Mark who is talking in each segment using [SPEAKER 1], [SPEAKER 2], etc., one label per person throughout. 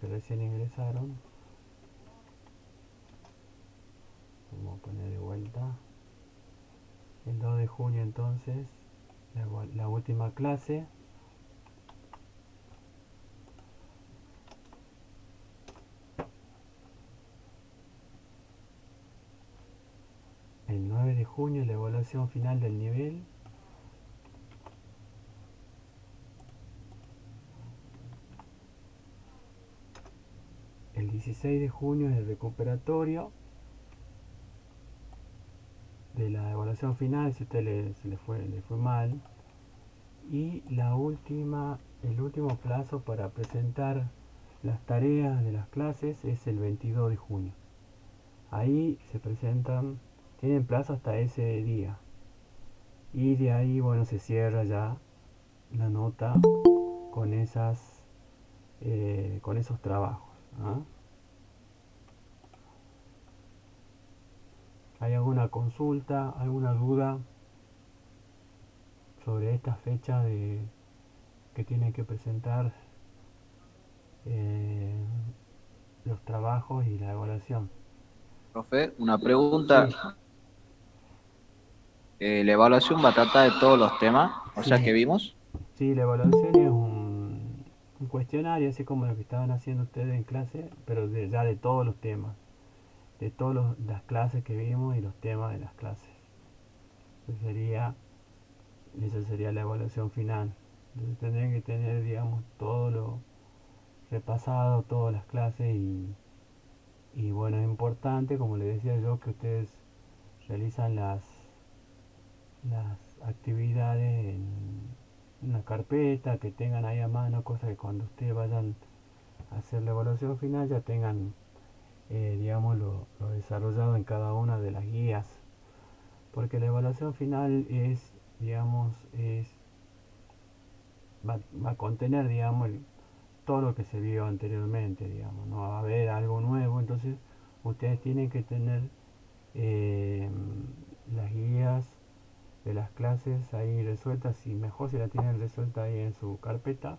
[SPEAKER 1] que recién ingresaron. Vamos a poner de vuelta. El 2 de junio entonces, la última clase. El 9 de junio la evaluación final del nivel. El 16 de junio es el recuperatorio de la evaluación final si a usted le fue mal. Y el último plazo para presentar las tareas de las clases es el 22 de junio. Ahí se presentan, tienen plazo hasta ese día. Y de ahí, bueno, se cierra ya la nota con con esos trabajos. ¿Ah? ¿Hay alguna consulta, alguna duda sobre esta fecha que tienen que presentar eh, los trabajos y la evaluación?
[SPEAKER 2] Profe, una pregunta.
[SPEAKER 1] Sí,
[SPEAKER 2] La evaluación va a tratar de todos los temas, o sea que
[SPEAKER 1] sí,
[SPEAKER 2] vimos.
[SPEAKER 1] sí, la evaluación es un cuestionario, así como lo que estaban haciendo ustedes en clase, pero ya de todos los temas, de todas las clases que vimos y los temas de las clases. Esa sería, esa sería la evaluación final. Entonces tendrían que tener, digamos, todo lo repasado, todas las clases y bueno, es importante, como les decía yo, que ustedes realizan las actividades en una carpeta, que tengan ahí a mano, cosa que cuando ustedes vayan a hacer la evaluación final ya tengan, digamos, lo desarrollado en cada una de las guías. Porque la evaluación final es, digamos, va a contener, digamos, todo lo que se vio anteriormente, digamos, no va a haber algo nuevo, entonces ustedes tienen que tener eh, las guías de las clases ahí resueltas y mejor si la tienen resuelta ahí en su carpeta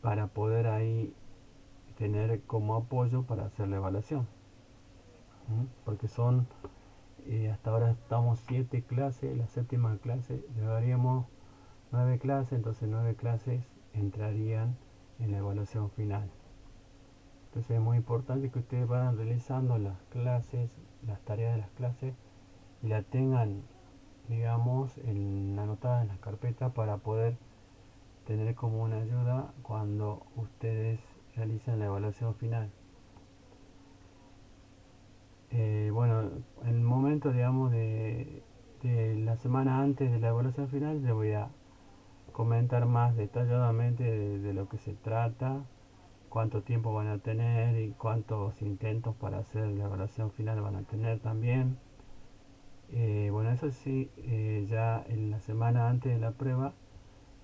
[SPEAKER 1] para poder ahí tener como apoyo para hacer la evaluación. ¿Mm? Porque son, hasta ahora estamos 7 clases, la séptima clase, llevaríamos 9 clases, entonces 9 clases entrarían en la evaluación final. Entonces es muy importante que ustedes vayan realizando las clases, las tareas de las clases y la tengan, digamos, anotada en la carpeta para poder tener como una ayuda cuando ustedes realicen la evaluación final. Bueno, en el momento, digamos, de la semana antes de la evaluación final, les voy a comentar más detalladamente de lo que se trata, cuánto tiempo van a tener y cuántos intentos para hacer la evaluación final van a tener también. Bueno, eso sí, ya en la semana antes de la prueba,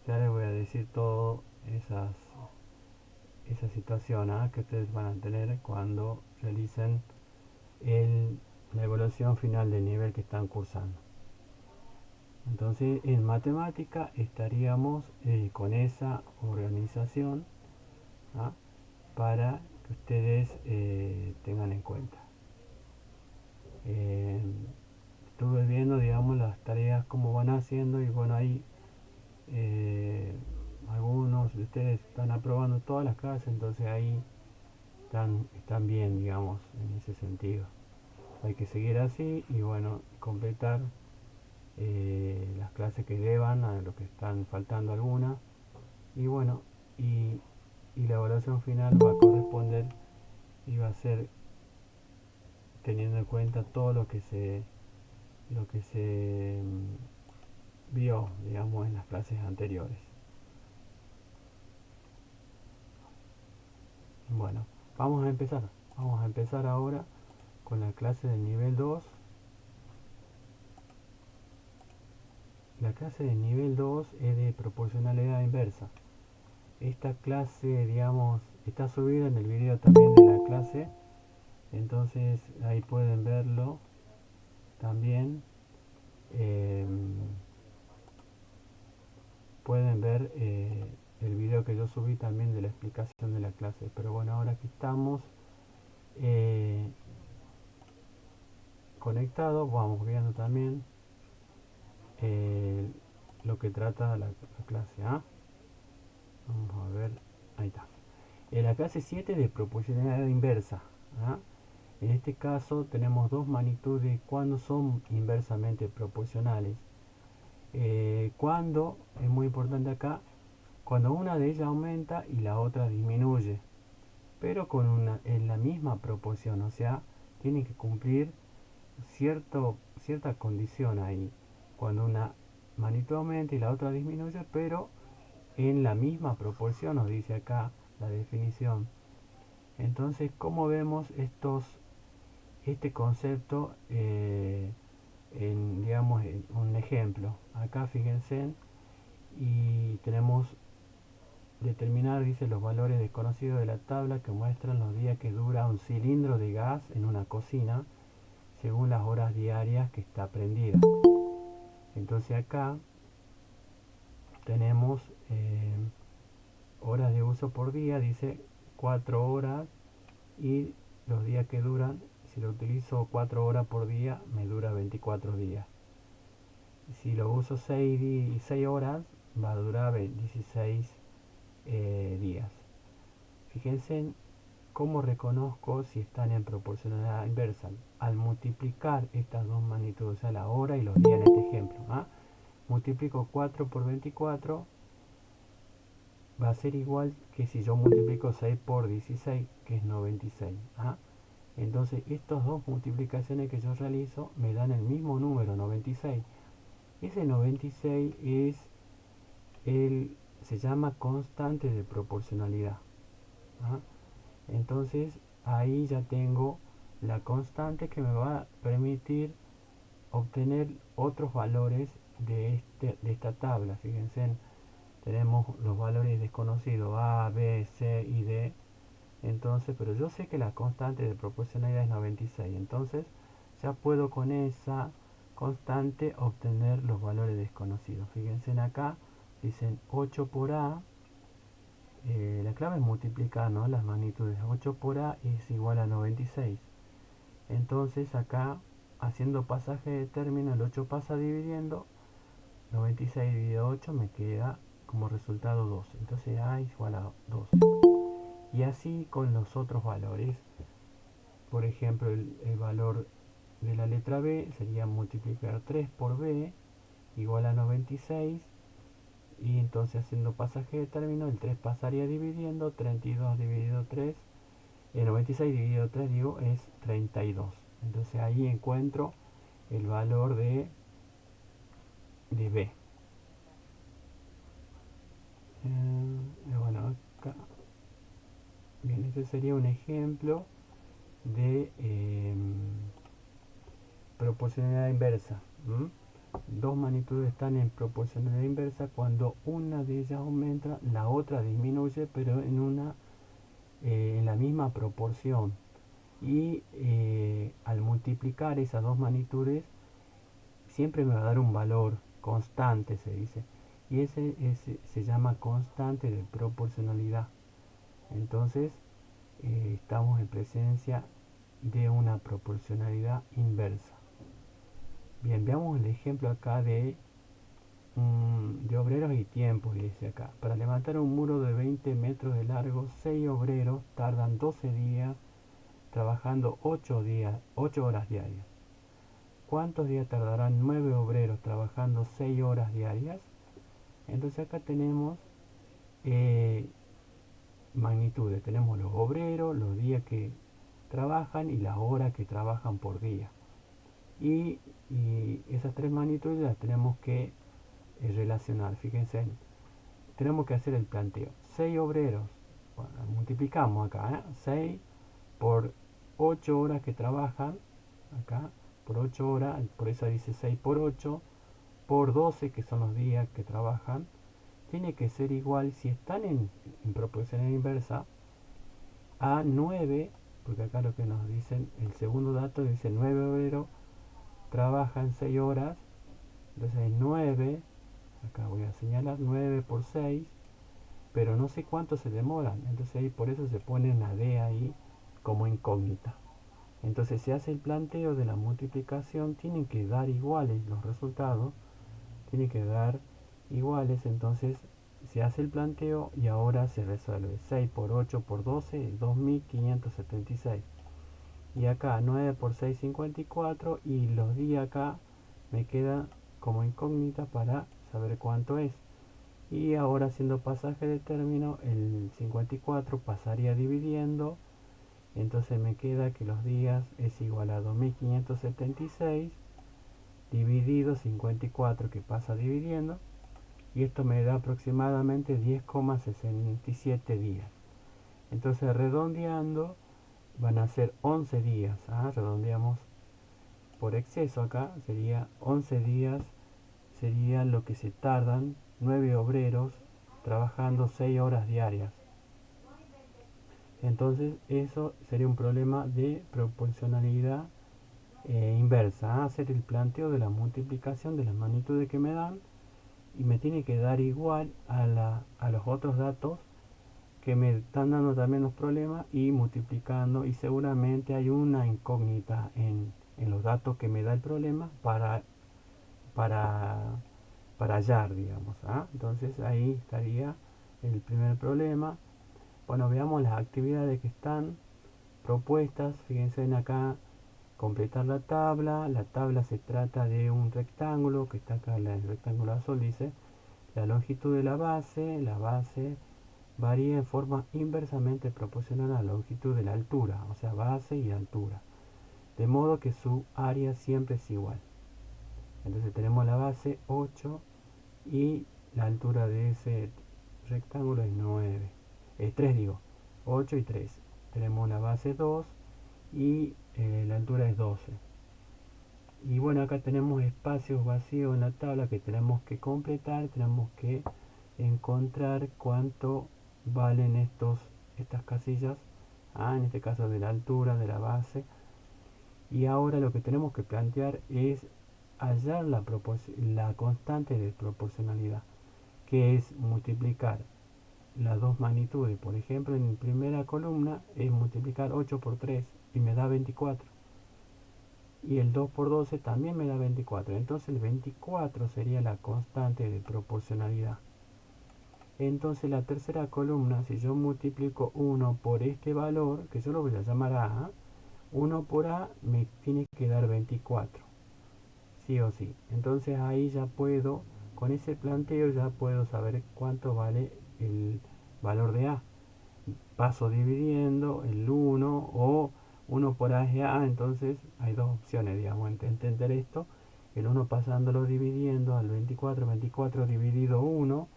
[SPEAKER 1] ya les voy a decir todo esa situación, ¿ah? Que ustedes van a tener cuando realicen la evaluación final del nivel que están cursando. Entonces, en matemática estaríamos con esa organización, ¿ah? Para que ustedes tengan en cuenta. Eh, Estuve viendo, digamos, las tareas como van haciendo y bueno, ahí eh, algunos de ustedes están aprobando todas las clases, entonces ahí están bien, digamos, en ese sentido. Hay que seguir así y bueno, completar las clases que deban, a lo que están faltando algunas. Y bueno, y, y la evaluación final va a corresponder y va a ser teniendo en cuenta todo lo que se vio, digamos, en las clases anteriores. Bueno, vamos a empezar. Vamos a empezar ahora con la clase del nivel 2. La clase del nivel 2 es de proporcionalidad inversa. Esta clase, digamos, está subida en el video también de la clase. Entonces ahí pueden verlo también. eh, Pueden ver el video que yo subí también de la explicación de la clase. Pero bueno, ahora que estamos eh, conectados, vamos viendo también eh, lo que trata la clase. ¿Ah? Vamos a ver, ahí está. En la clase 7 de proporcionalidad inversa. ¿Ah? En este caso tenemos dos magnitudes cuando son inversamente proporcionales. Cuando, es muy importante acá, cuando una de ellas aumenta y la otra disminuye, pero en la misma proporción, o sea, tiene que cumplir cierta condición ahí. Cuando una magnitud aumenta y la otra disminuye, pero en la misma proporción, nos dice acá la definición. Entonces, ¿cómo vemos este concepto digamos, en un ejemplo? Acá fíjense, y tenemos determinar, dice, los valores desconocidos de la tabla que muestran los días que dura un cilindro de gas en una cocina según las horas diarias que está prendida. Entonces acá tenemos horas de uso por día, dice 4 horas, y los días que duran, si lo utilizo 4 horas por día, me dura 24 días. Si lo uso 6 horas, va a durar 16 días. Fíjense cómo reconozco si están en proporcionalidad inversa. Al multiplicar estas dos magnitudes, o sea, la hora y los días en este ejemplo. ¿Ah? Multiplico 4 por 24, va a ser igual que si yo multiplico 6 por 16, que es 96. ¿Ah? Entonces, estas dos multiplicaciones que yo realizo me dan el mismo número, 96. Ese 96 se llama constante de proporcionalidad. ¿Ah? Entonces, ahí ya tengo la constante que me va a permitir obtener otros valores de esta tabla. Fíjense, tenemos los valores desconocidos A, B, C y D. Entonces, pero yo sé que la constante de proporcionalidad es 96. Entonces, ya puedo con esa constante obtener los valores desconocidos. Fíjense acá, dicen 8 por A. La clave es multiplicar, ¿no?, las magnitudes. 8 por A es igual a 96. Entonces acá, haciendo pasaje de término, el 8 pasa dividiendo, 96 dividido 8 me queda como resultado 2. Entonces A es igual a 2. Y así con los otros valores. Por ejemplo, el valor de la letra B sería multiplicar 3 por B igual a 96. Y entonces, haciendo pasaje de término, el 3 pasaría dividiendo, 32 dividido 3, 96 dividido 3 digo, es 32. Entonces ahí encuentro el valor de B. Bueno, acá, bien, este sería un ejemplo de proporcionalidad inversa. Dos magnitudes están en proporcionalidad inversa cuando una de ellas aumenta, la otra disminuye, pero en la misma proporción. Y al multiplicar esas dos magnitudes, siempre me va a dar un valor constante, se dice. Y ese se llama constante de proporcionalidad. Entonces, estamos en presencia de una proporcionalidad inversa. Bien, veamos el ejemplo acá de obreros y tiempos, dice acá. Para levantar un muro de 20 metros de largo, 6 obreros tardan 12 días trabajando 8 horas diarias. ¿Cuántos días tardarán 9 obreros trabajando 6 horas diarias? Entonces acá tenemos magnitudes. Tenemos los obreros, los días que trabajan y las horas que trabajan por día. Y esas tres magnitudes las tenemos que relacionar. Fíjense, tenemos que hacer el planteo. 6 obreros, bueno, multiplicamos acá, 6 por 8 horas que trabajan, acá, por 8 horas, por eso dice 6 por 8, por 12, que son los días que trabajan, tiene que ser igual, si están en proporcionalidad inversa, a 9, porque acá lo que nos dicen, el segundo dato dice 9 obreros trabajan 6 horas, entonces 9, acá voy a señalar 9 por 6, pero no sé cuánto se demoran. Entonces ahí por eso se pone una D ahí como incógnita. Entonces se hace el planteo de la multiplicación, tienen que dar iguales los resultados, tienen que dar iguales, entonces se hace el planteo y ahora se resuelve. 6 por 8 por 12, 2576. Y acá 9 por 6, 54, y los di acá me queda como incógnita para saber cuánto es. Y ahora haciendo pasaje de término, el 54 pasaría dividiendo, entonces me queda que los días es igual a 2576 dividido 54 que pasa dividiendo, y esto me da aproximadamente 10,67 días. Entonces redondeando van a ser 11 días. Redondeamos por exceso acá, sería 11 días, sería lo que se tardan 9 obreros trabajando 6 horas diarias. Entonces eso sería un problema de proporcionalidad inversa. Hacer el planteo de la multiplicación de las magnitudes que me dan y me tiene que dar igual a los otros datos que me están dando también los problemas, y multiplicando, y seguramente hay una incógnita en los datos que me da el problema para, para hallar, digamos. Entonces ahí estaría el primer problema. Bueno, veamos las actividades que están propuestas. Fíjense en acá, completar la tabla. La tabla se trata de un rectángulo que está acá, el rectángulo azul dice la longitud de la base varía en forma inversamente proporcional a la longitud de la altura, o sea, base y altura, de modo que su área siempre es igual. Entonces tenemos la base 8 y la altura de ese rectángulo es 9, es 3 digo, 8 y 3. Tenemos la base 2 y la altura es 12. Y bueno, acá tenemos espacios vacíos en la tabla que tenemos que completar, tenemos que encontrar cuánto valen estas casillas, en este caso de la altura de la base. Y ahora lo que tenemos que plantear es hallar la constante de proporcionalidad, que es multiplicar las dos magnitudes. Por ejemplo, en la primera columna es multiplicar 8 por 3 y me da 24, y el 2 por 12 también me da 24. Entonces el 24 sería la constante de proporcionalidad. Entonces la tercera columna, si yo multiplico 1 por este valor, que yo lo voy a llamar A, 1 por A me tiene que dar 24, sí o sí. Entonces ahí ya puedo, con ese planteo ya puedo saber cuánto vale el valor de A. Paso dividiendo el 1, o 1 por A es A, entonces hay dos opciones, digamos, entender esto. El 1 pasándolo dividiendo al 24, 24 dividido 1,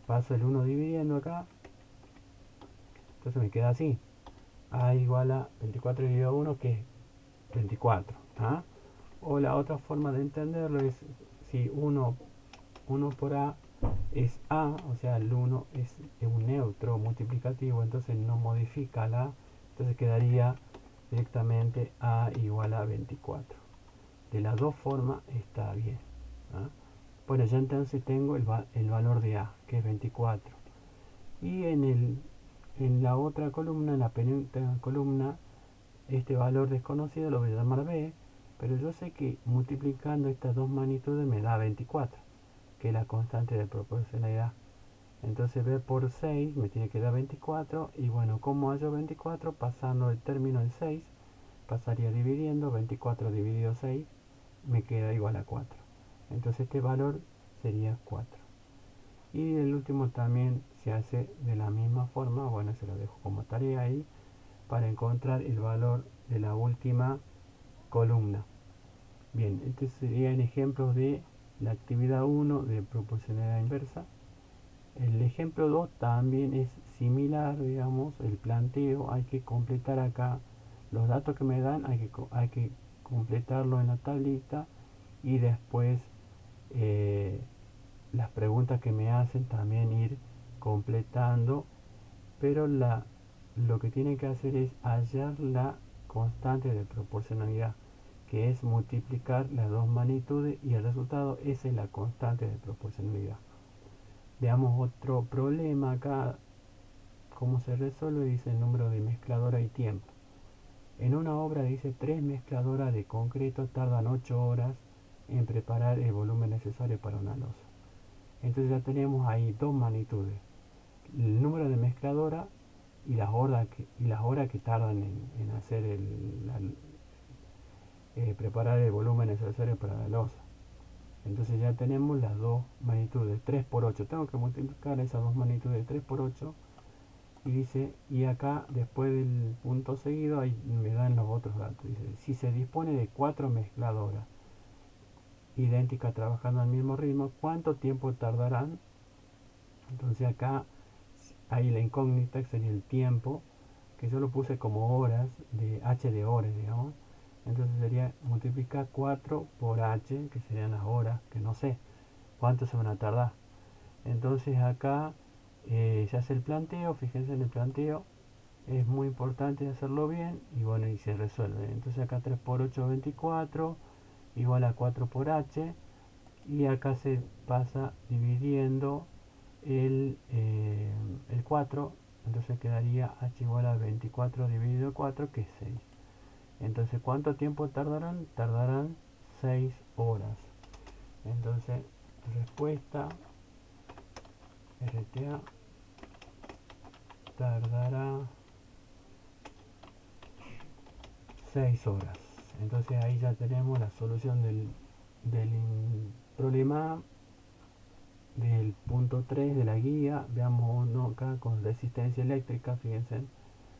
[SPEAKER 1] paso el 1 dividiendo acá, entonces me queda así. A igual a 24 dividido 1, que es 24. O la otra forma de entenderlo es si 1 por A es A, o sea, el 1 es un neutro multiplicativo, entonces no modifica la A, entonces quedaría directamente A igual a 24. De las dos formas está bien. Bueno, ya entonces tengo el valor de A, que es 24. Y en la otra columna, en la penúltima columna, este valor desconocido lo voy a llamar B, pero yo sé que multiplicando estas dos magnitudes me da 24, que es la constante de proporcionalidad. Entonces B por 6 me tiene que dar 24, y bueno, ¿cómo hallo 24? Pasando el término en 6, pasaría dividiendo, 24 dividido 6 me queda igual a 4. Entonces este valor sería 4. Y el último también se hace de la misma forma, bueno, se lo dejo como tarea ahí, para encontrar el valor de la última columna. Bien, estos serían ejemplos de la actividad 1 de proporcionalidad inversa. El ejemplo 2 también es similar, digamos, el planteo, hay que completar acá los datos que me dan, hay que completarlo en la tablita, y después eh, las preguntas que me hacen también ir completando, pero lo que tienen que hacer es hallar la constante de proporcionalidad, que es multiplicar las dos magnitudes, y el resultado esa es la constante de proporcionalidad. Veamos otro problema acá, cómo se resuelve, dice el número de mezcladora y tiempo. En una obra dice 3 mezcladoras de concreto tardan 8 horas en preparar el volumen necesario para una losa. Entonces ya tenemos ahí dos magnitudes, el número de mezcladora y las horas que tardan en hacer preparar el volumen necesario para la losa. Entonces ya tenemos las dos magnitudes, 3 por 8. Tengo que multiplicar esas dos magnitudes, 3 por 8. Y dice, y acá después del punto seguido ahí me dan los otros datos. Dice, si se dispone de 4 mezcladoras idénticas trabajando al mismo ritmo, ¿cuánto tiempo tardarán? Entonces acá hay la incógnita que sería el tiempo, que yo lo puse como horas, de h de horas, digamos. Entonces sería multiplicar 4 por h, que serían las horas, que no sé cuánto se van a tardar. Entonces acá se hace el planteo, fíjense en el planteo, es muy importante hacerlo bien y bueno, y se resuelve. Entonces acá 3 por 8 24, igual a 4 por h, y acá se pasa dividiendo el 4, entonces quedaría h igual a 24 dividido 4, que es 6. Entonces, ¿cuánto tiempo tardarán? Tardarán 6 horas. Entonces, respuesta RTA tardará 6 horas. Entonces ahí ya tenemos la solución del problema del punto 3 de la guía. Veamos uno acá con resistencia eléctrica, fíjense,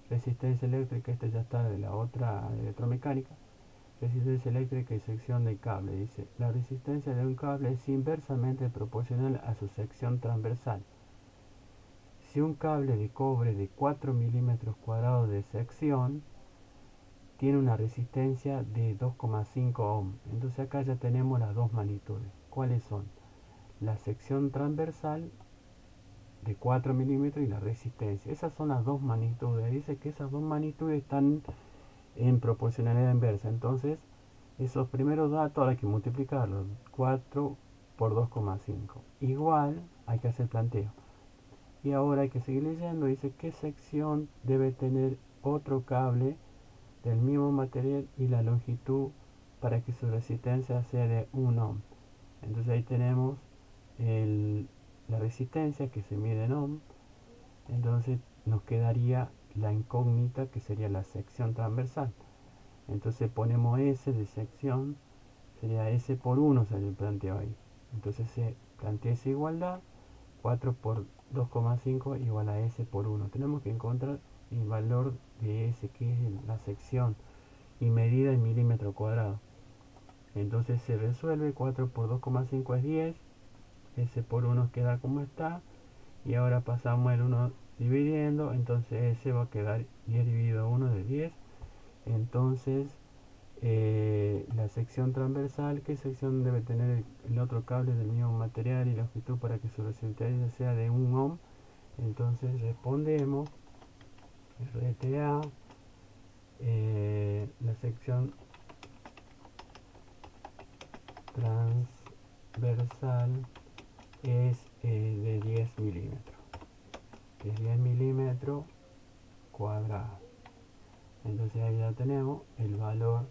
[SPEAKER 1] resistencia eléctrica, este ya está de la otra electromecánica. Resistencia eléctrica y sección de cable. Dice, la resistencia de un cable es inversamente proporcional a su sección transversal. Si un cable de cobre de 4 milímetros cuadrados de sección tiene una resistencia de 2,5 ohm. Entonces acá ya tenemos las dos magnitudes. ¿Cuáles son? La sección transversal de 4 milímetros y la resistencia. Esas son las dos magnitudes. Dice que esas dos magnitudes están en proporcionalidad inversa. Entonces, esos primeros datos ahora hay que multiplicarlos. 4 por 2,5. Igual hay que hacer planteo. Y ahora hay que seguir leyendo. Dice qué sección debe tener otro cable del mismo material y la longitud para que su resistencia sea de 1 ohm. Entonces ahí tenemos la resistencia que se mide en ohm. Entonces nos quedaría la incógnita que sería la sección transversal. Entonces ponemos S de sección, sería S por 1, sale el planteo ahí. Entonces se plantea esa igualdad, 4 por 2,5 igual a S por 1. Tenemos que encontrar el valor de S, que es la sección, y medida en milímetro cuadrado. Entonces se resuelve, 4 por 2,5 es 10, S por 1 queda como está, y ahora pasamos el 1 dividiendo, entonces S va a quedar 10 dividido 1 de 10. Entonces la sección transversal, ¿qué sección debe tener el otro cable del mismo material y longitud para que su resistencia sea de 1 ohm? Entonces respondemos RTA, la sección transversal es de 10 milímetros, es 10 milímetros cuadrados. Entonces ahí ya tenemos el valor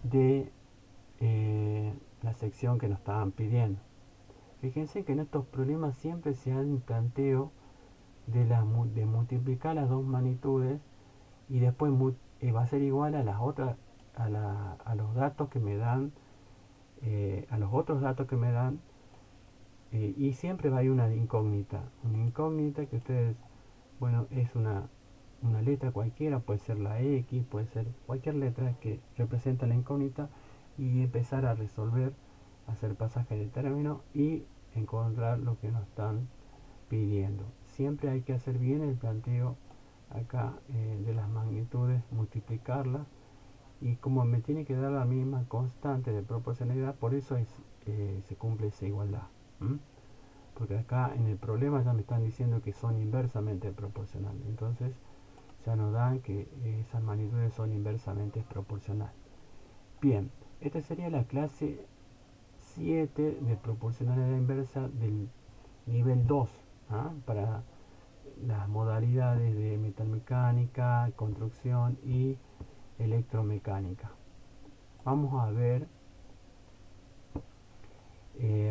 [SPEAKER 1] de la sección que nos estaban pidiendo. Fíjense que en estos problemas siempre se han planteo de multiplicar las dos magnitudes y después va a ser igual a las otras, a los datos que me dan, a los otros datos que me dan, y siempre va a ir una incógnita que ustedes, bueno, es una letra cualquiera, puede ser la X, puede ser cualquier letra que representa la incógnita, y empezar a resolver, hacer pasaje de término y encontrar lo que nos están pidiendo. Siempre hay que hacer bien el planteo acá de las magnitudes, multiplicarlas, y como me tiene que dar la misma constante de proporcionalidad, por eso se cumple esa igualdad. Porque acá en el problema ya me están diciendo que son inversamente proporcionales, entonces ya nos dan que esas magnitudes son inversamente proporcionales. Bien, esta sería la clase 7 de proporcionalidad inversa del nivel 2. para las modalidades de metalmecánica, construcción y electromecánica. Vamos a ver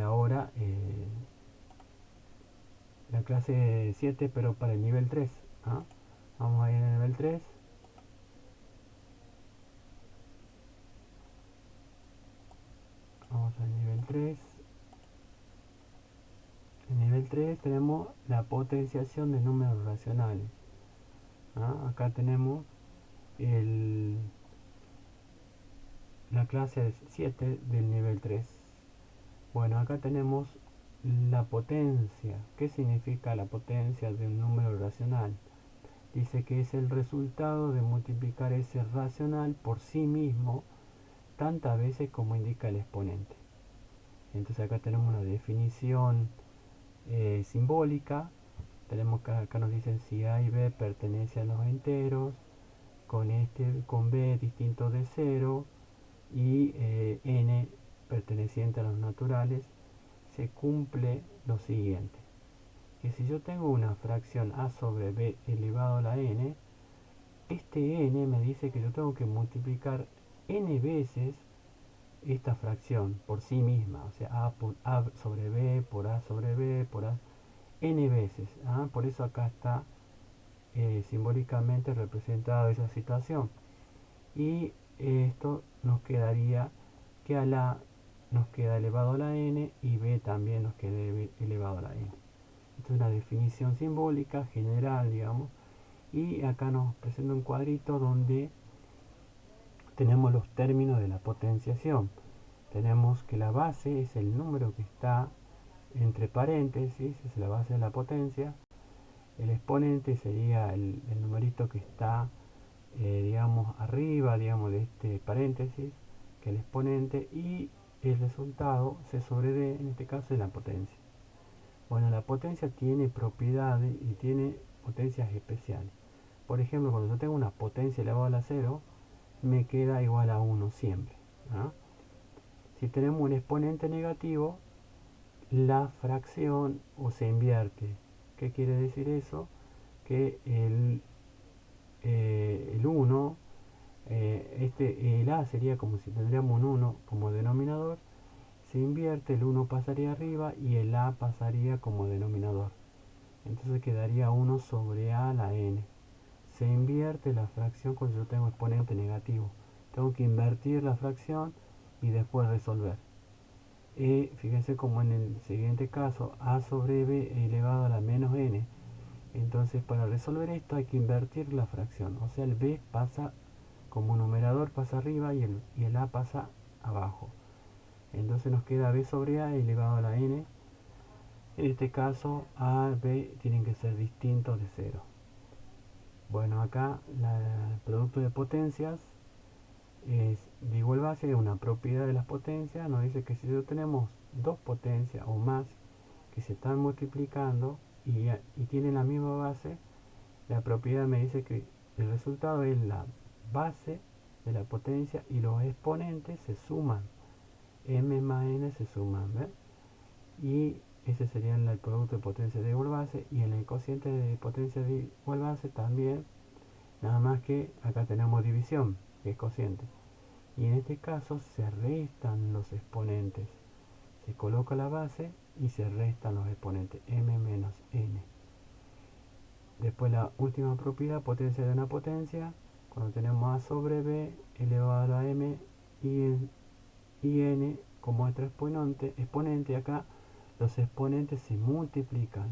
[SPEAKER 1] ahora la clase 7, pero para el nivel 3. Vamos a ir al nivel 3. Vamos al nivel 3. En nivel 3 tenemos la potenciación de números racionales. Acá tenemos la clase 7 del nivel 3. Bueno, acá tenemos la potencia. ¿Qué significa la potencia de un número racional? Dice que es el resultado de multiplicar ese racional por sí mismo tantas veces como indica el exponente. Entonces acá tenemos una definición simbólica. Tenemos que acá nos dicen si A y B pertenecen a los enteros, con B distinto de 0 y n perteneciente a los naturales, se cumple lo siguiente: que si yo tengo una fracción a sobre b elevado a la n, este n me dice que yo tengo que multiplicar n veces esta fracción por sí misma, o sea, a por a sobre b por a sobre b por a n veces. Por eso acá está simbólicamente representada esa situación. Y esto nos quedaría que a la nos queda elevado a la n y b también nos queda elevado a la n. Esto es una definición simbólica general, digamos, y acá nos presenta un cuadrito donde tenemos los términos de la potenciación. Tenemos que la base es el número que está entre paréntesis, es la base de la potencia. El exponente sería el numerito que está digamos arriba, digamos, de este paréntesis, que es el exponente, y el resultado c sobre d, en este caso es la potencia. Bueno, la potencia tiene propiedades y tiene potencias especiales. Por ejemplo, cuando yo tengo una potencia elevada a la 0, me queda igual a 1 siempre. Si tenemos un exponente negativo, la fracción o se invierte. ¿Qué quiere decir eso? Que el 1, el a sería como si tendríamos un 1 como denominador, se invierte, el 1 pasaría arriba y el a pasaría como denominador. Entonces quedaría 1 sobre a a la n. Se invierte la fracción cuando yo tengo exponente negativo. Tengo que invertir la fracción y después resolver. Fíjense como en el siguiente caso, a sobre b elevado a la menos n. Entonces para resolver esto hay que invertir la fracción. O sea, el b pasa como numerador, pasa arriba y el a pasa abajo. Entonces nos queda b sobre a elevado a la n. En este caso a, b tienen que ser distintos de 0. Bueno, acá el producto de potencias es de igual base, es una propiedad de las potencias. Nos dice que si tenemos dos potencias o más que se están multiplicando y tienen la misma base, la propiedad me dice que el resultado es la base de la potencia y los exponentes se suman. M más n se suman, ¿ves? Y ese sería el producto de potencia de igual base, y en el cociente de potencia de igual base también, nada más que acá tenemos división, que es cociente. Y en este caso se restan los exponentes. Se coloca la base y se restan los exponentes, m menos n. Después la última propiedad, potencia de una potencia, cuando tenemos a sobre b elevado a la m y n como nuestro exponente, acá los exponentes se multiplican.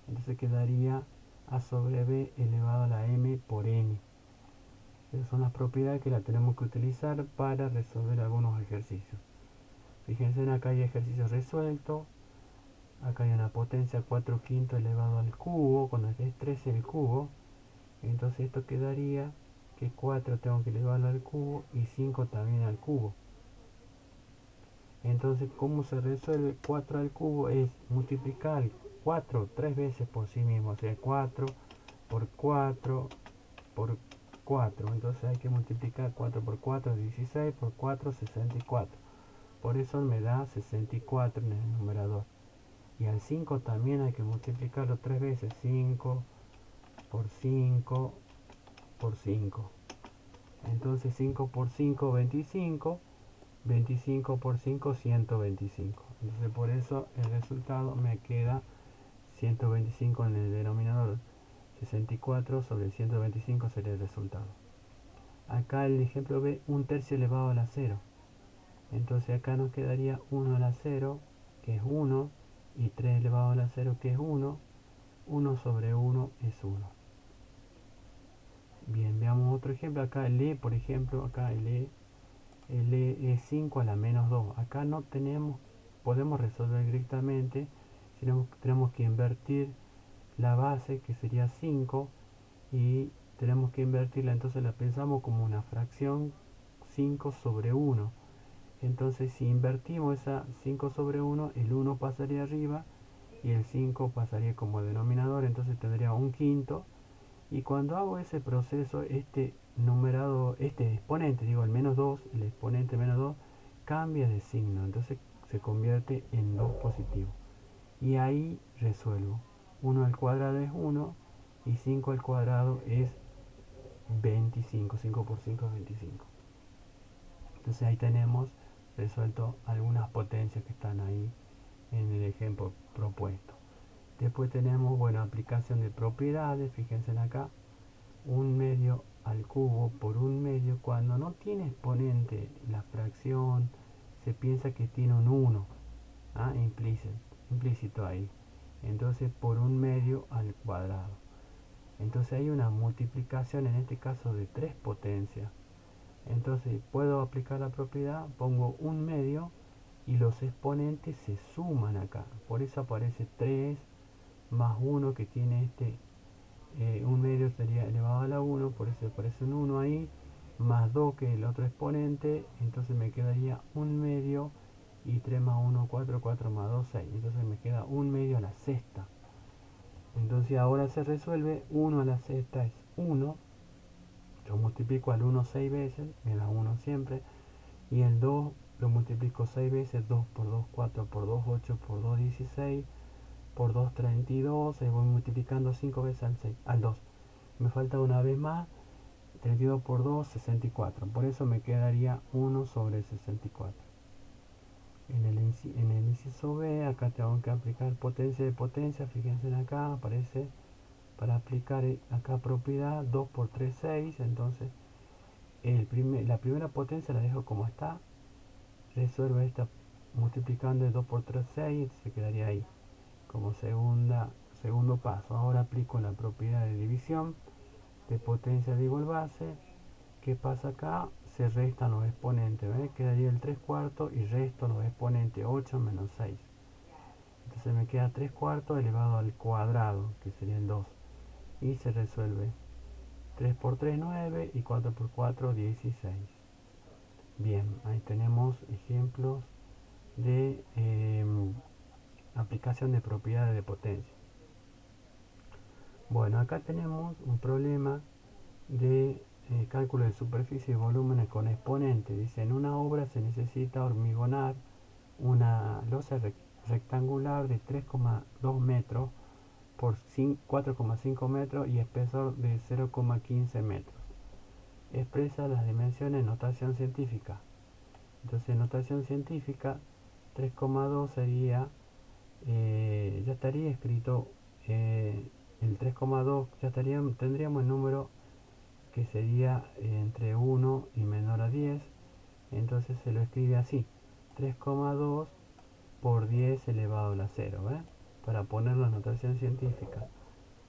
[SPEAKER 1] Entonces quedaría a sobre b elevado a la m por n. Esas son las propiedades que la tenemos que utilizar para resolver algunos ejercicios. Fíjense, acá hay ejercicios resueltos. Acá hay una potencia 4 quinto elevado al cubo, cuando es 13 el cubo. Entonces esto quedaría que 4 tengo que elevarlo al cubo y 5 también al cubo. Entonces, ¿cómo se resuelve 4 al cubo? Es multiplicar 4 3 veces por sí mismo. O sea, 4 por 4 por 4. Entonces hay que multiplicar 4 por 4, 16, por 4, 64. Por eso me da 64 en el numerador. Y al 5 también hay que multiplicarlo 3 veces. 5 por 5 por 5. Entonces 5 por 5, 25. 25 por 5, 125. Entonces por eso el resultado me queda 125 en el denominador. 64 sobre 125 sería el resultado. Acá el ejemplo B, 1/3 elevado a la 0. Entonces acá nos quedaría 1 a la 0, que es 1, y 3 elevado a la 0, que es 1. 1 sobre 1 es 1. Bien, veamos otro ejemplo. Acá el E, por ejemplo, acá el E es 5 a la menos 2. Acá no podemos resolver directamente, sino tenemos que invertir la base, que sería 5, y tenemos que invertirla, entonces la pensamos como una fracción 5 sobre 1. Entonces si invertimos esa 5 sobre 1, el 1 pasaría arriba y el 5 pasaría como denominador, entonces tendría un quinto. Y cuando hago ese proceso, este numerado, este exponente, digo el menos 2, el exponente menos 2, cambia de signo, entonces se convierte en 2 positivo. Y ahí resuelvo. 1 al cuadrado es 1 y 5 al cuadrado es 25. 5 por 5 es 25. Entonces ahí tenemos resuelto algunas potencias que están ahí en el ejemplo propuesto. Después tenemos, bueno, aplicación de propiedades. Fíjense en acá. 1/2 al cubo por 1/2. Cuando no tiene exponente la fracción, se piensa que tiene un 1, implícito ahí. Entonces por 1/2 al cuadrado. Entonces hay una multiplicación, en este caso de 3 potencias. Entonces puedo aplicar la propiedad, pongo 1/2 y los exponentes se suman acá. Por eso aparece 3 más 1 que tiene este 1/2 sería elevado a la 1, por eso aparece un 1 ahí, más 2 que el otro exponente, entonces me quedaría 1/2 y 3 más 1, 4, 4 más 2, 6. Entonces me queda 1/2 a la sexta. Entonces ahora se resuelve. 1 a la sexta es 1. Lo multiplico al 1 6 veces, me da 1 siempre. Y el 2 lo multiplico 6 veces. 2 por 2, 4 por 2, 8 por 2, 16. Por 2, 32. Y voy multiplicando 5 veces al 2. Me falta una vez más. 32 por 2, 64. Por eso me quedaría 1 sobre 64. En el inciso B, acá tengo que aplicar potencia de potencia. Fíjense en acá, aparece para aplicar acá propiedad 2 por 3, 6. Entonces la primera potencia la dejo como está. Resuelvo esta multiplicando de 2 por 3, 6. Se quedaría ahí como segundo paso. Ahora aplico la propiedad de división de potencia de igual base. ¿Qué pasa acá? Se restan los exponentes, ¿ves? Quedaría el 3 cuartos y resto los exponentes. 8 menos 6. Entonces me queda 3 cuartos elevado al cuadrado, que sería el 2. Y se resuelve. 3 por 3, 9 y 4 por 4, 16. Bien, ahí tenemos ejemplos de aplicación de propiedades de potencia. Bueno, acá tenemos un problema de cálculo de superficie y volúmenes con exponente. Dice, en una obra se necesita hormigonar una losa rectangular de 3,2 metros por 4,5 metros y espesor de 0,15 metros. Expresa las dimensiones en notación científica. Entonces, en notación científica, 3,2 sería, ya estaría escrito el 3,2, tendríamos el número que sería entre 1 y menor a 10. Entonces se lo escribe así: 3,2 por 10 elevado a la 0, para ponerlo en notación científica.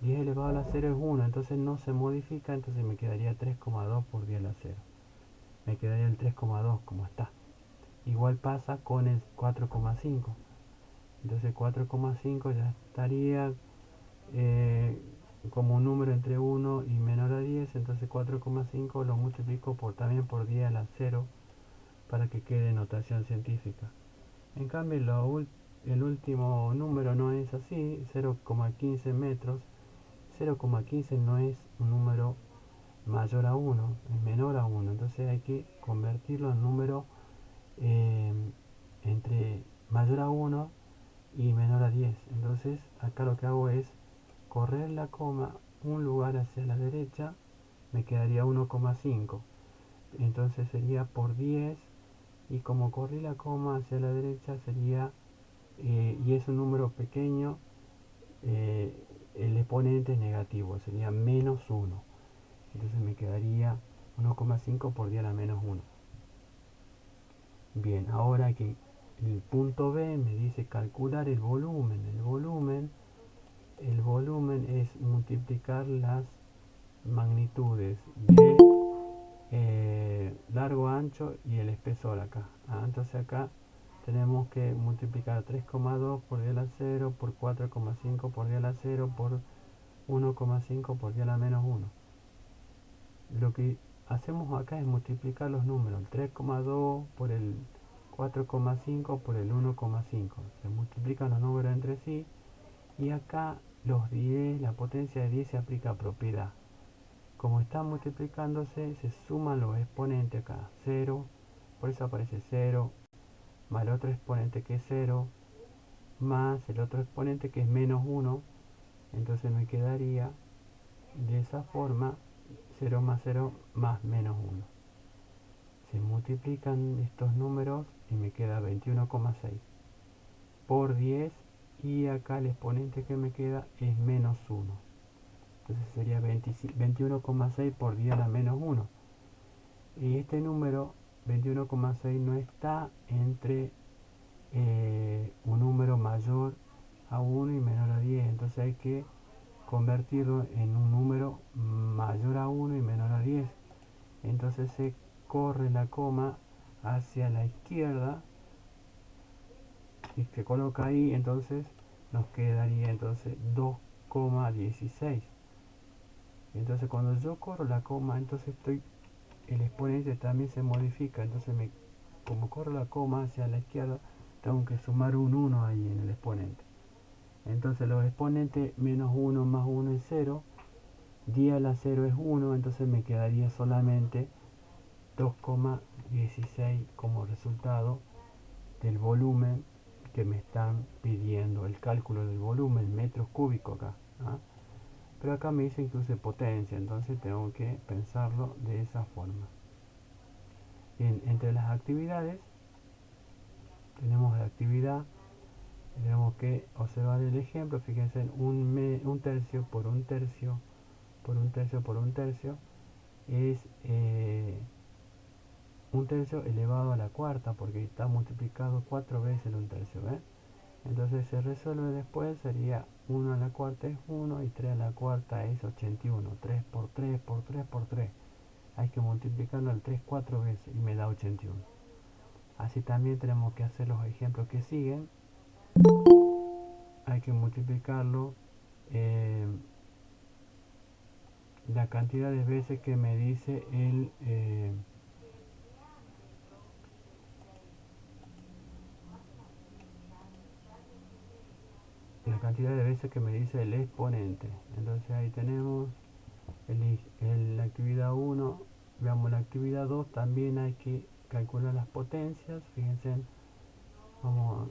[SPEAKER 1] 10 elevado a la 0 es 1, entonces no se modifica, entonces me quedaría 3,2 por 10 a la 0. Me quedaría el 3,2 como está. Igual pasa con el 4,5. Entonces 4,5 ya estaría como un número entre 1 y menor a 10. Entonces 4,5 lo multiplico también por 10 a la 0 para que quede notación científica. En cambio el último número no es así, 0,15 metros. 0,15 no es un número mayor a 1, es menor a 1. Entonces hay que convertirlo en número entre mayor a 1 y menor a 10. Entonces acá lo que hago es correr la coma un lugar hacia la derecha, me quedaría 1,5. Entonces sería por 10, y como corrí la coma hacia la derecha sería, y es un número pequeño, eh, el exponente es negativo, sería menos 1. Entonces me quedaría 1,5 por 10 a la menos 1. Bien, ahora que el punto B me dice calcular el volumen. El volumen es multiplicar las magnitudes de largo, ancho y el espesor acá. Entonces acá tenemos que multiplicar 3,2 por 10 a la 0 por 4,5 por 10 a la 0 por 1,5 por 10 a la menos 1. Lo que hacemos acá es multiplicar los números, el 3,2 por el 4,5 por el 1,5. Se multiplican los números entre sí, y acá los 10, la potencia de 10 se aplica a propiedad. Como están multiplicándose, se suman los exponentes acá. 0, por eso aparece 0, más el otro exponente que es 0, más el otro exponente que es menos 1. Entonces me quedaría de esa forma 0 más 0 más menos 1. Se multiplican estos números y me queda 21,6 por 10, y acá el exponente que me queda es menos 1. Entonces sería 21,6 por 10 a la menos 1. Y este número 21,6 no está entre un número mayor a 1 y menor a 10. Entonces hay que convertirlo en un número mayor a 1 y menor a 10. Entonces se corre la coma hacia la izquierda y se coloca ahí. Entonces nos quedaría entonces 2,16. Entonces cuando yo corro la coma, entonces el exponente también se modifica. Entonces como corro la coma hacia la izquierda, tengo que sumar un 1 ahí en el exponente. Entonces los exponentes menos 1 más 1 es 0, 10 a la 0 es 1, entonces me quedaría solamente 2,16 como resultado del volumen que me están pidiendo, el cálculo del volumen, metros cúbicos acá. Pero acá me dicen que use potencia, entonces tengo que pensarlo de esa forma. Bien, entre las actividades tenemos la actividad, tenemos que observar el ejemplo. Fíjense en un tercio por un tercio por un tercio por un tercio es un tercio elevado a la cuarta, porque está multiplicado 4 veces en un tercio. Entonces se resuelve después, sería 1 a la cuarta es 1 y 3 a la cuarta es 81. 3 por 3 por 3 por 3. Hay que multiplicarlo al 3 4 veces y me da 81. Así también tenemos que hacer los ejemplos que siguen. Hay que multiplicarlo la cantidad de veces que me dice la cantidad de veces que me dice el exponente. Entonces ahí tenemos la actividad 1. Veamos la actividad 2. También hay que calcular las potencias. Fíjense,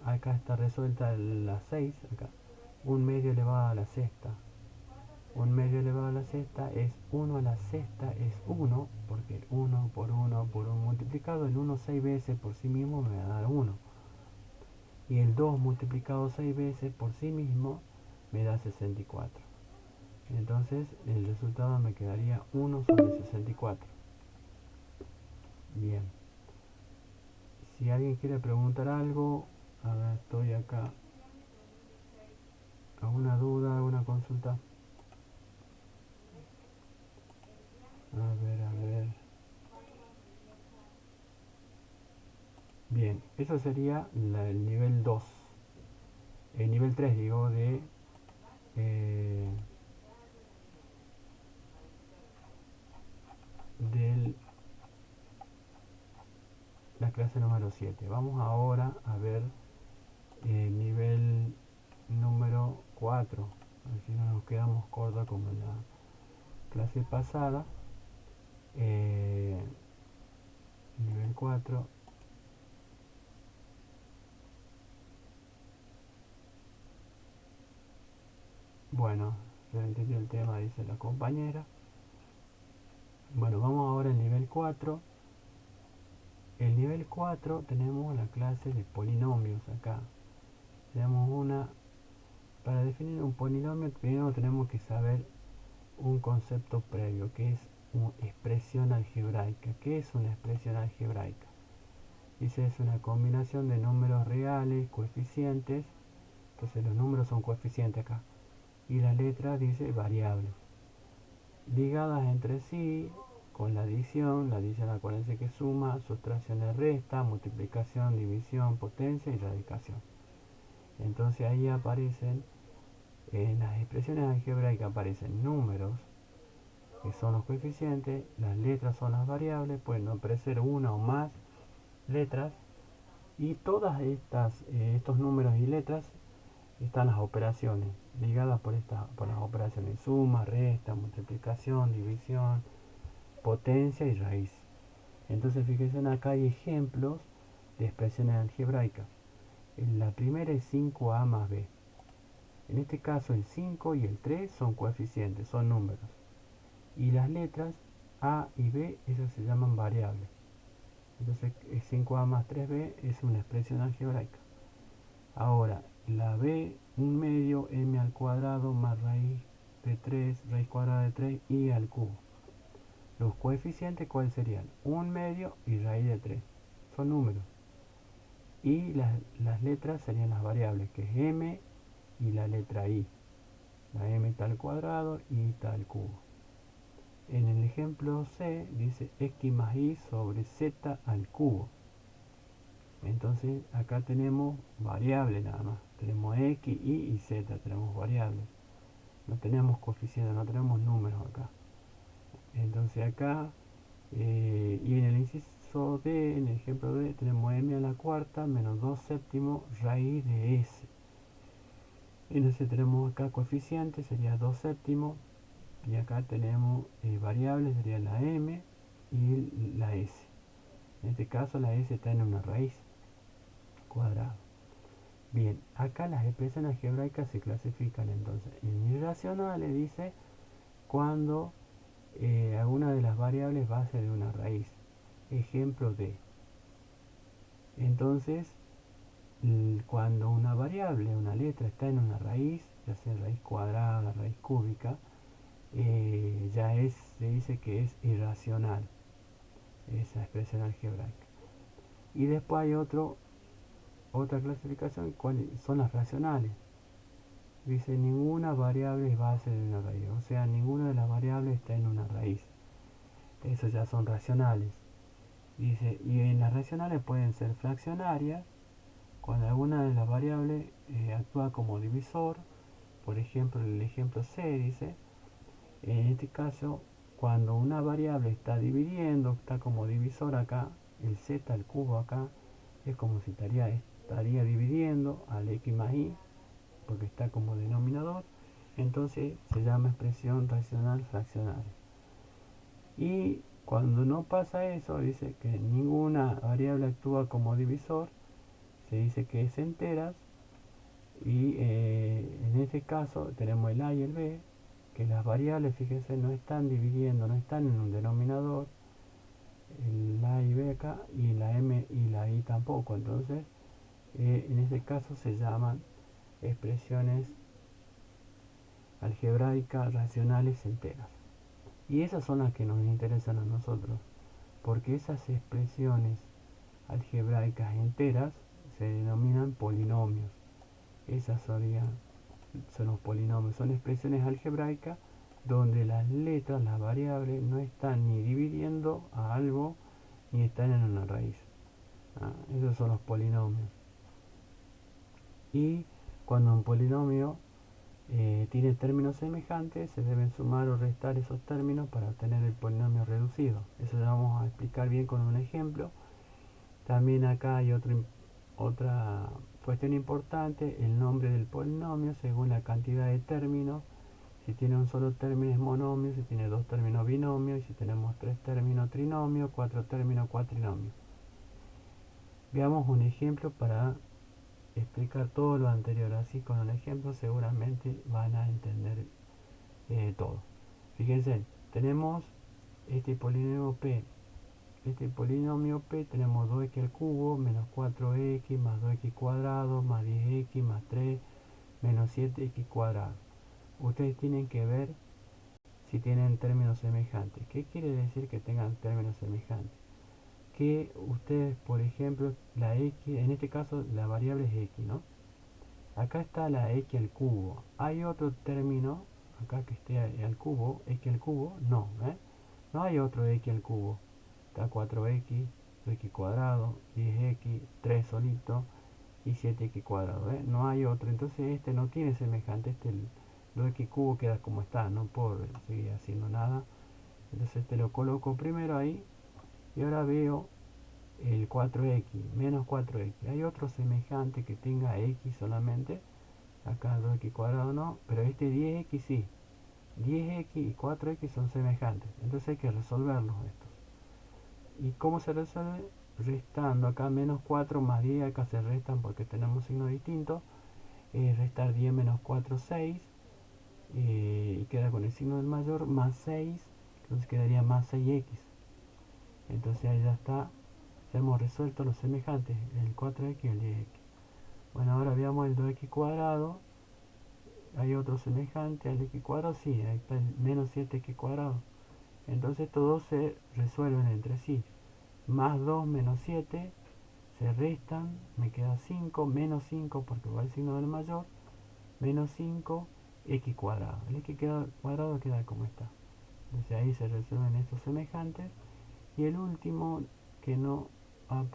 [SPEAKER 1] acá está resuelta la 6. Acá, un medio elevado a la sexta. Un medio elevado a la sexta es 1 a la sexta es 1, porque 1 por 1 por 1 multiplicado el 1 6 veces por sí mismo me va a dar 1. Y el 2 multiplicado 6 veces por sí mismo me da 64. Entonces el resultado me quedaría 1 sobre 64. Bien. Si alguien quiere preguntar algo, a ver, estoy acá. ¿Alguna duda, alguna consulta? A ver, a ver. Bien, eso sería el nivel 2. El nivel 3, digo, de de la clase número 7. Vamos ahora a ver el nivel número 4. Así no nos quedamos cortos como en la clase pasada. Nivel 4. Bueno, se entendió el tema, dice la compañera. Bueno, vamos ahora al nivel 4. El nivel 4 tenemos la clase de polinomios acá. Tenemos una... Para definir un polinomio primero tenemos que saber un concepto previo, que es una expresión algebraica. ¿Qué es una expresión algebraica? Dice, es una combinación de números reales, coeficientes. Entonces los números son coeficientes acá. Y las letras dice variables. Ligadas entre sí con la adición acuérdense que suma, sustracción es resta, multiplicación, división, potencia y radicación. Entonces ahí aparecen, en las expresiones algebraicas aparecen números, que son los coeficientes, las letras son las variables, pueden aparecer una o más letras, y todas estos números y letras están las operaciones, ligadas por las operaciones suma, resta, multiplicación, división, potencia y raíz. Entonces fíjense acá hay ejemplos de expresiones algebraicas. La primera es 5a más b. En este caso el 5 y el 3 son coeficientes, son números. Y las letras a y b, esas se llaman variables. Entonces 5a más 3b es una expresión algebraica. Ahora, la b, un medio, m al cuadrado más raíz de 3, raíz cuadrada de 3 y al cubo. Los coeficientes, ¿cuáles serían? Un medio y raíz de 3. Son números. Y las letras serían las variables, que es m y la letra i. La m está al cuadrado y está al cubo. En el ejemplo C dice x más y sobre z al cubo. Entonces acá tenemos variables nada más. Tenemos x, y y z, tenemos variables. No tenemos coeficientes, no tenemos números acá. Entonces acá, y en el inciso D, en el ejemplo D, tenemos m a la cuarta menos 2 séptimos raíz de s. Entonces tenemos acá coeficientes, sería 2 séptimos. Y acá tenemos variables, sería la m y la s. En este caso la s está en una raíz cuadrada. Bien, acá las expresiones algebraicas se clasifican entonces en irracionales, dice, cuando alguna de las variables va a ser de una raíz. Ejemplo de. Entonces, cuando una variable, una letra está en una raíz, ya sea raíz cuadrada, raíz cúbica, se dice que es irracional esa expresión algebraica. Y después hay otra clasificación, cuáles son las racionales. Dice, ninguna variable es base de una raíz, o sea, ninguna de las variables está en una raíz. Eso ya son racionales. Dice, y en las racionales pueden ser fraccionarias, cuando alguna de las variables actúa como divisor. Por ejemplo, el ejemplo C dice, en este caso, cuando una variable está dividiendo, está como divisor acá, el z al cubo acá, es como si estaría dividiendo al x más y, porque está como denominador. Entonces se llama expresión racional fraccionaria. Y cuando no pasa eso, dice que ninguna variable actúa como divisor, se dice que es enteras. Y en este caso tenemos el a y el b, que las variables, fíjense, no están dividiendo, no están en un denominador, el a y b acá, y la m y la i tampoco. Entonces en este caso se llaman expresiones algebraicas racionales enteras. Y esas son las que nos interesan a nosotros, porque esas expresiones algebraicas enteras se denominan polinomios. Esas son los polinomios, son expresiones algebraicas donde las letras, las variables, no están ni dividiendo a algo ni están en una raíz. Esos son los polinomios. Y cuando un polinomio tiene términos semejantes, se deben sumar o restar esos términos para obtener el polinomio reducido. Eso lo vamos a explicar bien con un ejemplo. También acá hay otra cuestión importante, el nombre del polinomio según la cantidad de términos. Si tiene un solo término es monomio, si tiene dos términos binomio, y si tenemos tres términos trinomio, cuatro términos cuatrinomio. Veamos un ejemplo para explicar todo lo anterior, así con un ejemplo seguramente van a entender todo. Fíjense, tenemos este polinomio P. Este polinomio P tenemos 2x al cubo menos 4x más 2x cuadrado más 10x más 3 menos 7x cuadrado. Ustedes tienen que ver si tienen términos semejantes. ¿Qué quiere decir que tengan términos semejantes? Que ustedes, por ejemplo, la x, en este caso la variable es x, ¿no? Acá está la x al cubo. ¿Hay otro término acá que esté al cubo? ¿X al cubo? No, ¿eh? No hay otro x al cubo. Está 4x, 2x cuadrado, 10x, 3 solito y 7x cuadrado, ¿eh? No hay otro. Entonces este no tiene semejante. Este el 2x cubo queda como está. No puedo seguir haciendo nada. Entonces este lo coloco primero ahí. Y ahora veo el 4x, menos 4x. ¿Hay otro semejante que tenga x solamente? Acá 2x cuadrado no, pero este 10x sí. 10x y 4x son semejantes. Entonces hay que resolverlos estos. ¿Y cómo se resuelve? Restando acá menos 4 más 10, acá se restan porque tenemos signo distinto. Restar 10 menos 4, 6. Y queda con el signo del mayor, más 6. Entonces quedaría más 6x. Entonces ahí ya está. Ya hemos resuelto los semejantes, el 4x y el 10x. Bueno, ahora veamos el 2x cuadrado. Hay otro semejante al x cuadrado, sí, ahí está el menos 7x cuadrado. Entonces todos se resuelven entre sí. Más 2 menos 7 se restan, me queda 5, menos 5 porque va el signo del mayor, menos 5 x cuadrado. El x cuadrado queda como está. Entonces ahí se resuelven estos semejantes. Y el último que, no,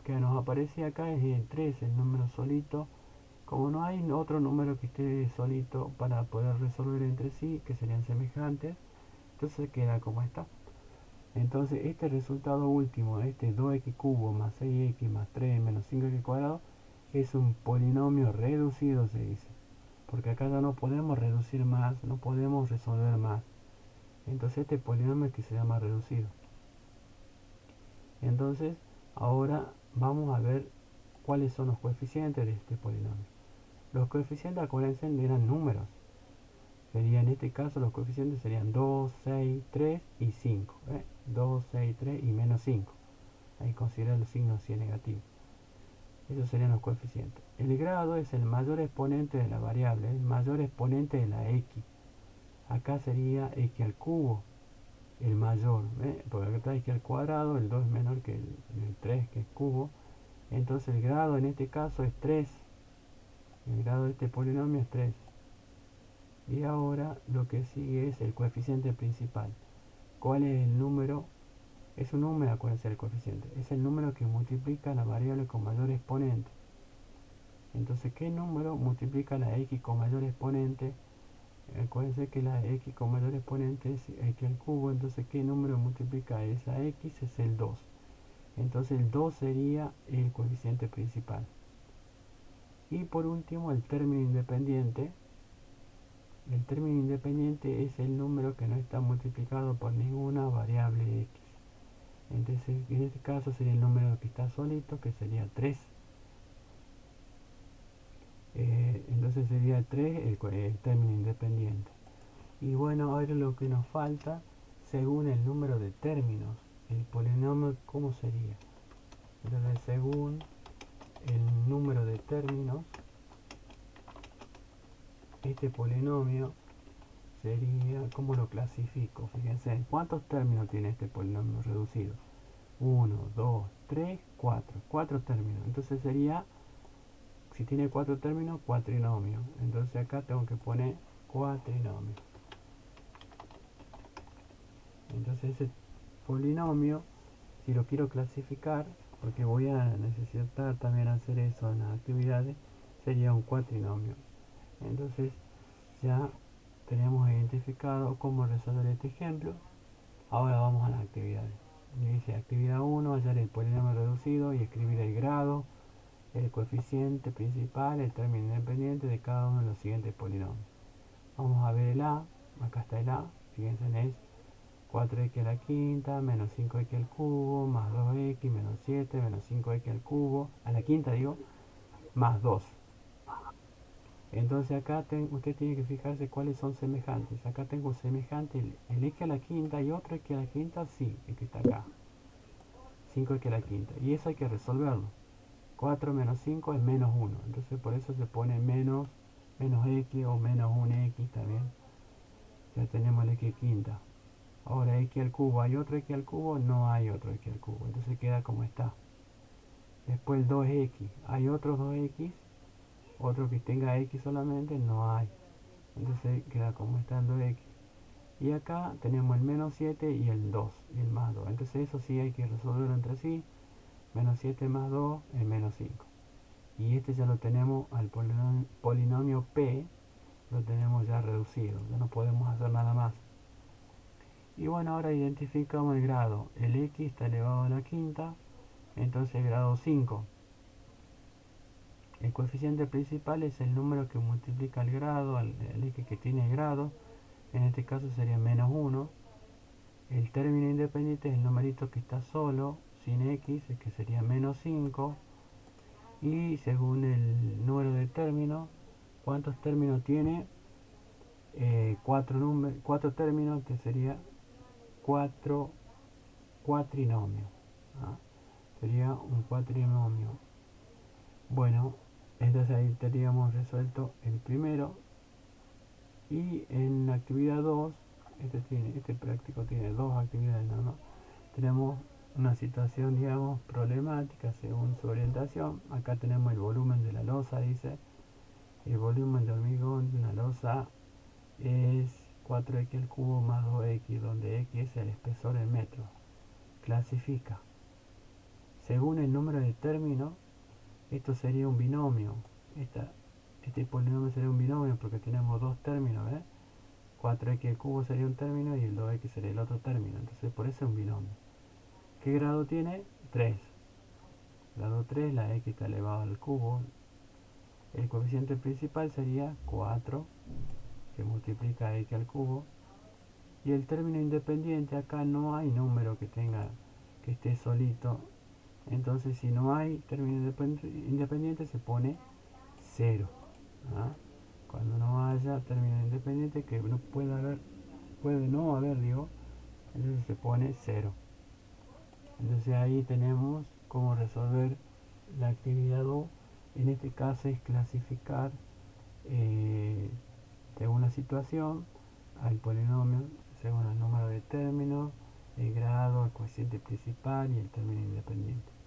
[SPEAKER 1] que nos aparece acá es el 3, el número solito. Como no hay otro número que esté solito para poder resolver entre sí, que serían semejantes, entonces queda como está. Entonces este resultado último, este 2x cubo más 6x más 3 menos 5x cuadrado, es un polinomio reducido, se dice. Porque acá ya no podemos reducir más, no podemos resolver más. Entonces este polinomio que se llama reducido. Entonces ahora vamos a ver cuáles son los coeficientes de este polinomio. Los coeficientes, acuérdense, eran números. Sería en este caso los coeficientes serían 2, 6, 3 y 5. 2, 6, 3 y menos 5. Ahí considera el signo si es negativo. Esos serían los coeficientes. El grado es el mayor exponente de la variable, el mayor exponente de la x. Acá sería x al cubo, el mayor. Porque acá está x al cuadrado, el 2 es menor que el 3, que es cubo. Entonces el grado en este caso es 3. El grado de este polinomio es 3. Y ahora lo que sigue es el coeficiente principal. ¿Cuál es el número? Es un número, acuérdense el coeficiente. Es el número que multiplica la variable con mayor exponente. Entonces, ¿qué número multiplica la x con mayor exponente? Acuérdense que la x con mayor exponente es x al cubo. Entonces, ¿qué número multiplica esa x? Es el 2. Entonces, el 2 sería el coeficiente principal. Y por último, el término independiente. El término independiente es el número que no está multiplicado por ninguna variable x. Entonces, en este caso sería el número que está solito, que sería 3. Entonces sería 3 el término independiente. Y bueno, ahora lo que nos falta, según el número de términos, el polinomio, ¿cómo sería? Entonces, según el número de términos, este polinomio sería, ¿cómo lo clasifico? Fíjense, ¿cuántos términos tiene este polinomio reducido? 1, 2, 3, 4. 4 términos. Entonces sería, si tiene 4 términos, cuatrinomio. Entonces acá tengo que poner cuatrinomio. Entonces ese polinomio, si lo quiero clasificar, porque voy a necesitar también hacer eso en las actividades, sería un cuatrinomio. Entonces ya tenemos identificado cómo resolver este ejemplo. Ahora vamos a las actividades. Dice actividad 1, hallar el polinomio reducido y escribir el grado, el coeficiente principal, el término independiente de cada uno de los siguientes polinomios. Vamos a ver el a, acá está el a, fíjense en es 4x a la quinta, menos 5x al cubo, más 2x, menos 7, menos 5x al cubo, a la quinta digo, más 2. Entonces acá usted tiene que fijarse cuáles son semejantes. Acá tengo semejante el x a la quinta y otro x a la quinta, sí, el que está acá. 5x a la quinta. Y eso hay que resolverlo. 4 menos 5 es menos 1. Entonces por eso se pone menos x o menos 1x también. Ya tenemos el x quinta. Ahora x al cubo, ¿hay otro x al cubo? No hay otro x al cubo. Entonces queda como está. Después el 2x. ¿Hay otros 2x? Otro que tenga x solamente, no hay. Entonces queda como está el 2x. Y acá tenemos el menos 7 y el 2 y el más 2. Entonces eso sí hay que resolverlo entre sí. Menos 7 más 2 es menos 5. Y este ya lo tenemos al polinomio P, lo tenemos ya reducido. Ya no podemos hacer nada más. Y bueno, ahora identificamos el grado. El x está elevado a la quinta, entonces grado 5. El coeficiente principal es el número que multiplica el grado, el x que tiene el grado. En este caso sería menos 1. El término independiente es el numerito que está solo, sin x, el que sería menos 5. Y según el número de términos, ¿cuántos términos tiene? 4 términos, que sería 4 cuatrinomios. ¿Ah? Sería un cuatrinomio. Bueno, entonces ahí tendríamos resuelto el primero. Y en la actividad 2, este práctico tiene dos actividades nada más. Tenemos una situación, digamos, problemática según su orientación. Acá tenemos el volumen de la losa, dice. El volumen de hormigón de una losa es 4x al cubo más 2x, donde x es el espesor en metros. Clasifica. Según el número de términos, esto sería un binomio. Este polinomio sería un binomio porque tenemos dos términos, ¿eh? 4x al cubo sería un término y el 2x sería el otro término. Entonces por eso es un binomio. ¿Qué grado tiene? 3. Grado 3, la x está elevado al cubo. El coeficiente principal sería 4, que multiplica x al cubo. Y el término independiente, acá no hay número que esté solito. Entonces si no hay término independiente se pone 0. ¿Ah? Cuando no haya término independiente, que no puede no haber, digo, entonces se pone 0. Entonces ahí tenemos cómo resolver la actividad 2. En este caso es clasificar eh, según la situación al polinomio según el número de términos, el grado, el coeficiente principal y el término independiente.